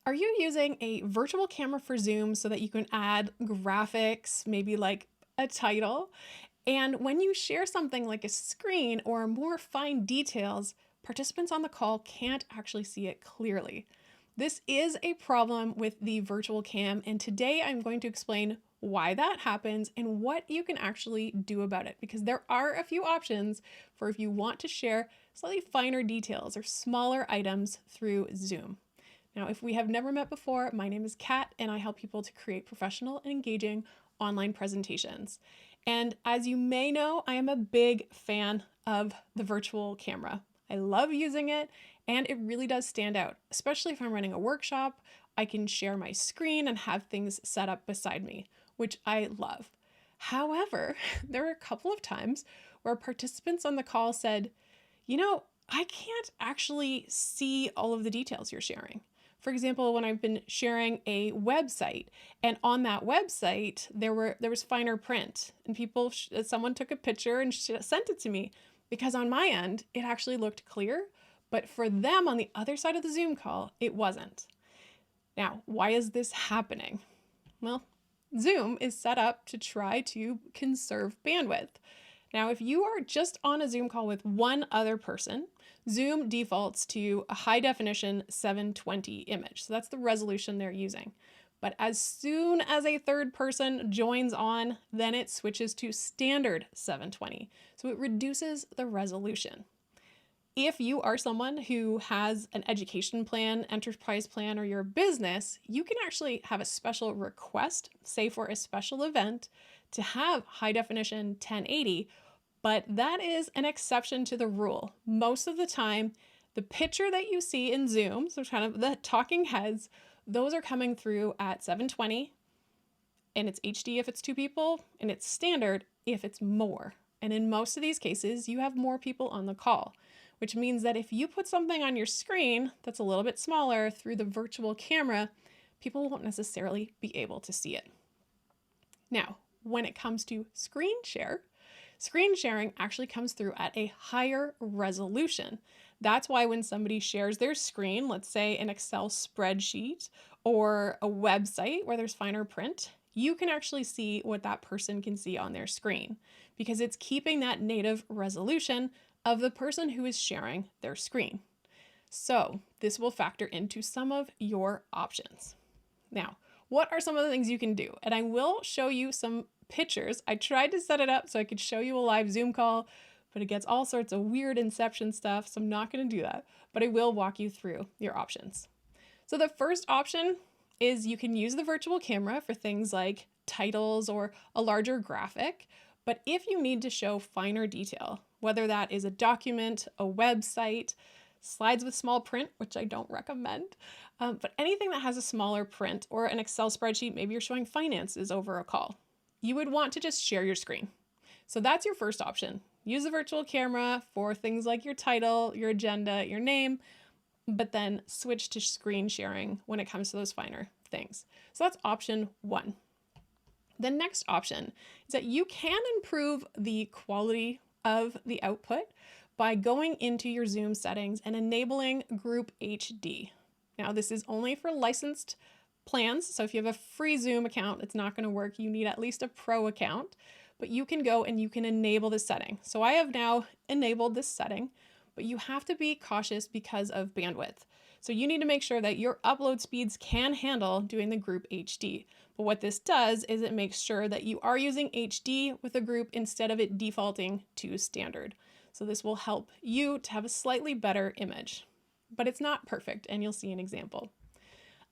Are you using a virtual camera for Zoom so that you can add graphics, maybe like a title? And when you share something like a screen or more fine details, participants on the call can't actually see it clearly. This is a problem with the virtual cam, and today I'm going to explain why that happens and what you can actually do about it, because there are a few options for if you want to share slightly finer details or smaller items through Zoom. Now, if we have never met before, my name is Kat, and I help people to create professional and engaging online presentations. And as you may know, I am a big fan of the virtual camera. I love using it, and it really does stand out, especially if I'm running a workshop. I can share my screen and have things set up beside me, which I love. However, there were a couple of times where participants on the call said, I can't actually see all of the details you're sharing. For example, when I've been sharing a website, and on that website there was finer print, and someone took a picture and sent it to me because on my end it actually looked clear, but for them on the other side of the Zoom call it wasn't. Now, why is this happening? Well, Zoom is set up to try to conserve bandwidth. Now, if you are just on a Zoom call with one other person, Zoom defaults to a high definition 720 image. So that's the resolution they're using. But as soon as a third person joins on, then it switches to standard 720. So it reduces the resolution. If you are someone who has an education plan, enterprise plan, or your business, you can actually have a special request, say for a special event, to have high definition 1080, but that is an exception to the rule. Most of the time, the picture that you see in Zoom, so kind of the talking heads, those are coming through at 720, and it's HD if it's two people, and it's standard if it's more. And in most of these cases, you have more people on the call, which means that if you put something on your screen that's a little bit smaller through the virtual camera, people won't necessarily be able to see it. Now, when it comes to screen sharing actually comes through at a higher resolution. That's why when somebody shares their screen, let's say an Excel spreadsheet or a website where there's finer print, you can actually see what that person can see on their screen because it's keeping that native resolution of the person who is sharing their screen. So this will factor into some of your options. Now, what are some of the things you can do? And I will show you some pictures. I tried to set it up so I could show you a live Zoom call, but it gets all sorts of weird inception stuff, so I'm not going to do that, but I will walk you through your options. So the first option is you can use the virtual camera for things like titles or a larger graphic, but if you need to show finer detail, whether that is a document, a website, slides with small print, which I don't recommend, but anything that has a smaller print or an Excel spreadsheet, maybe you're showing finances over a call, you would want to just share your screen. So that's your first option. Use the virtual camera for things like your title, your agenda, your name, but then switch to screen sharing when it comes to those finer things. So that's option one. The next option is that you can improve the quality of the output by going into your Zoom settings and enabling Group HD. Now, this is only for licensed plans. So if you have a free Zoom account, it's not going to work. You need at least a pro account, but you can go and you can enable this setting. So I have now enabled this setting, but you have to be cautious because of bandwidth. So you need to make sure that your upload speeds can handle doing the Group HD. But what this does is it makes sure that you are using HD with a group instead of it defaulting to standard. So this will help you to have a slightly better image, but it's not perfect, and you'll see an example.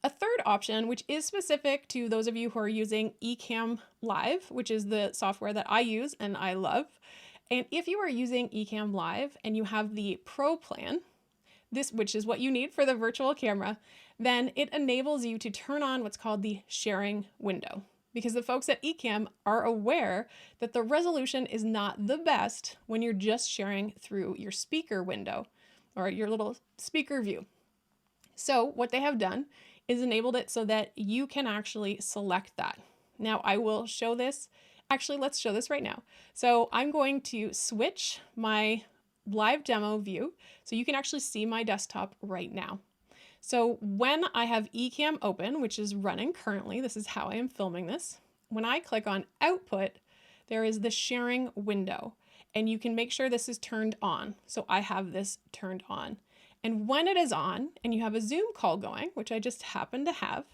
A third option, which is specific to those of you who are using Ecamm Live, which is the software that I use and I love. And if you are using Ecamm Live and you have the Pro plan, which is what you need for the virtual camera, then it enables you to turn on what's called the sharing window. Because the folks at Ecamm are aware that the resolution is not the best when you're just sharing through your speaker window or your little speaker view. So what they have done is enabled it so that you can actually select that. Now I will show this. Actually, let's show this right now. So I'm going to switch my live demo view so you can actually see my desktop right now. So when I have Ecamm open, which is running currently, this is how I am filming this. When I click on output, there is the sharing window, and you can make sure this is turned on. So I have this turned on. And when it is on and you have a Zoom call going, which I just happen to have,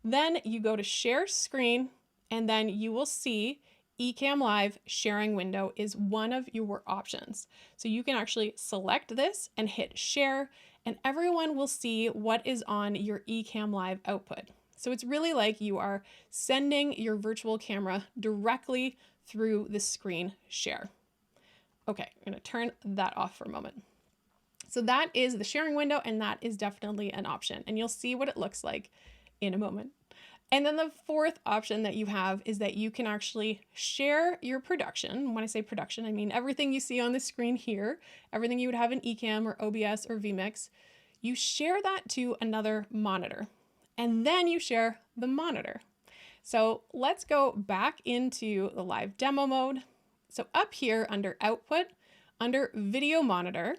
then you go to share screen, and then you will see Ecamm Live sharing window is one of your options. So you can actually select this and hit share, and everyone will see what is on your Ecamm Live output. So it's really like you are sending your virtual camera directly through the screen share. Okay, I'm gonna turn that off for a moment. So that is the sharing window, and that is definitely an option, and you'll see what it looks like in a moment. And then the fourth option that you have is that you can actually share your production. When I say production, I mean everything you see on the screen here, everything you would have in Ecamm or OBS or vMix. You share that to another monitor, and then you share the monitor. So let's go back into the live demo mode. So up here under output, under video monitor,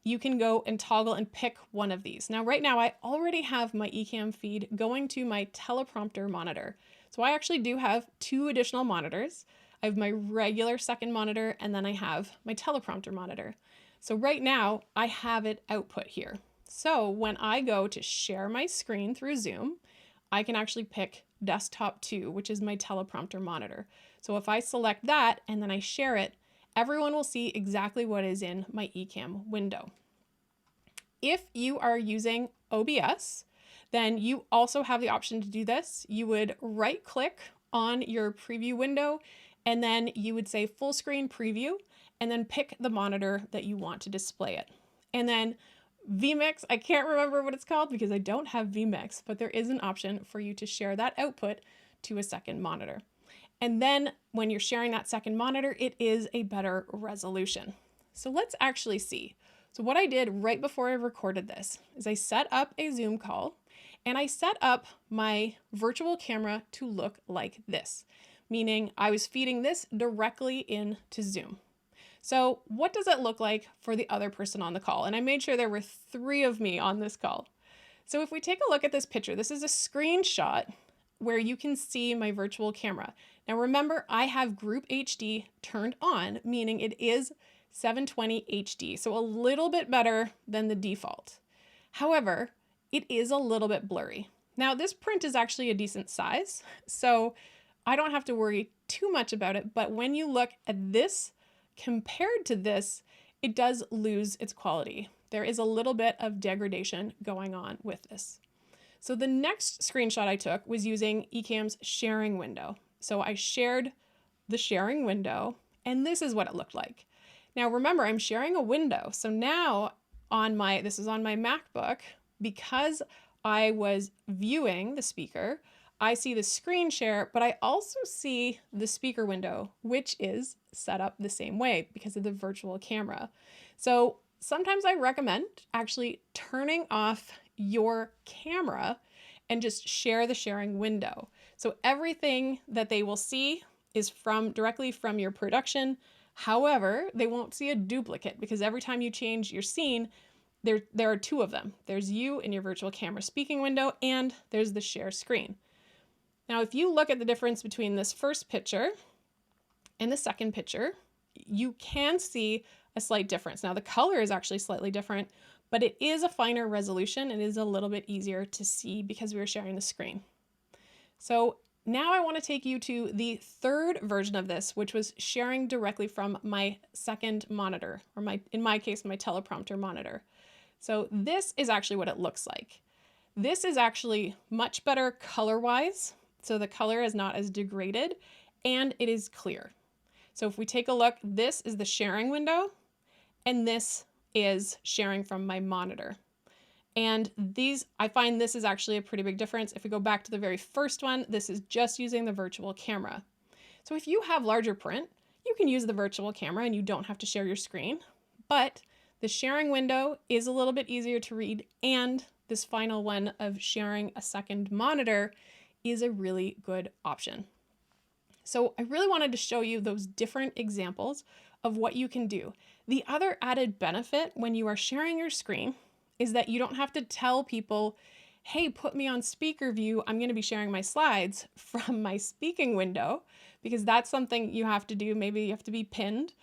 you can go and toggle and pick one of these. Now, right now, I already have my Ecamm feed going to my teleprompter monitor. So I actually do have 2 additional monitors. I have my regular second monitor, and then I have my teleprompter monitor. So right now, I have it output here. So when I go to share my screen through Zoom, I can actually pick desktop 2, which is my teleprompter monitor. So if I select that and then I share it, everyone will see exactly what is in my Ecamm window. If you are using OBS, then you also have the option to do this. You would right click on your preview window, and then you would say full screen preview, and then pick the monitor that you want to display it. And then vMix, I can't remember what it's called because I don't have vMix, but there is an option for you to share that output to a second monitor. And then when you're sharing that second monitor, it is a better resolution. So let's actually see. So what I did right before I recorded this is I set up a Zoom call, and I set up my virtual camera to look like this, meaning I was feeding this directly into Zoom. So what does it look like for the other person on the call? And I made sure there were 3 of me on this call. So if we take a look at this picture, this is a screenshot where you can see my virtual camera. Now remember, I have Group HD turned on, meaning it is 720 HD, so a little bit better than the default. However, it is a little bit blurry. Now this print is actually a decent size, so I don't have to worry too much about it, but when you look at this compared to this, it does lose its quality. There is a little bit of degradation going on with this. So the next screenshot I took was using Ecamm's sharing window. So I shared the sharing window, and this is what it looked like. Now remember, I'm sharing a window. So now this is on my MacBook, because I was viewing the speaker, I see the screen share, but I also see the speaker window, which is set up the same way because of the virtual camera. So sometimes I recommend actually turning off your camera and just share the sharing window. So everything that they will see is directly from your production. However, they won't see a duplicate because every time you change your scene, there are 2 of them. There's you in your virtual camera speaking window, and there's the share screen. Now, if you look at the difference between this first picture and the second picture, you can see a slight difference. Now, the color is actually slightly different, but it is a finer resolution. It is a little bit easier to see because we were sharing the screen. So now I want to take you to the third version of this, which was sharing directly from my second monitor, or in my case, my teleprompter monitor. So this is actually what it looks like. This is actually much better color-wise. So the color is not as degraded, and it is clear. So if we take a look, this is the sharing window, and this is sharing from my monitor. And I find this is actually a pretty big difference. If we go back to the very first one, this is just using the virtual camera. So if you have larger print, you can use the virtual camera and you don't have to share your screen, but the sharing window is a little bit easier to read, and this final one of sharing a second monitor is a really good option. So I really wanted to show you those different examples of what you can do. The other added benefit when you are sharing your screen is that you don't have to tell people, hey, put me on speaker view. I'm going to be sharing my slides from my speaking window, because that's something you have to do. Maybe you have to be pinned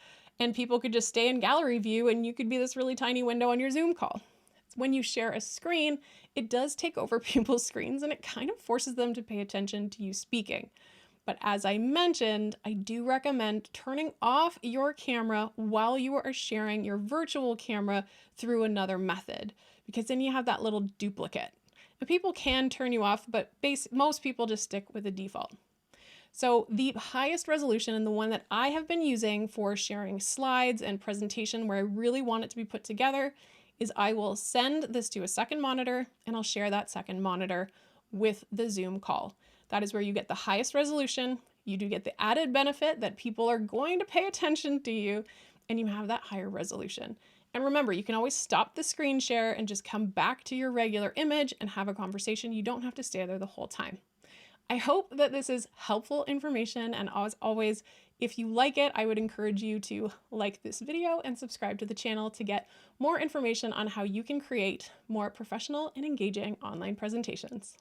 and people could just stay in gallery view and you could be this really tiny window on your Zoom call. When you share a screen, it does take over people's screens and it kind of forces them to pay attention to you speaking. But as I mentioned, I do recommend turning off your camera while you are sharing your virtual camera through another method, because then you have that little duplicate. And people can turn you off, but most people just stick with the default. So the highest resolution, and the one that I have been using for sharing slides and presentation where I really want it to be put together, is I will send this to a second monitor and I'll share that second monitor with the Zoom call. That is where you get the highest resolution. You do get the added benefit that people are going to pay attention to you, and you have that higher resolution. And remember, you can always stop the screen share and just come back to your regular image and have a conversation. You don't have to stay there the whole time. I hope that this is helpful information, and as always, if you like it, I would encourage you to like this video and subscribe to the channel to get more information on how you can create more professional and engaging online presentations.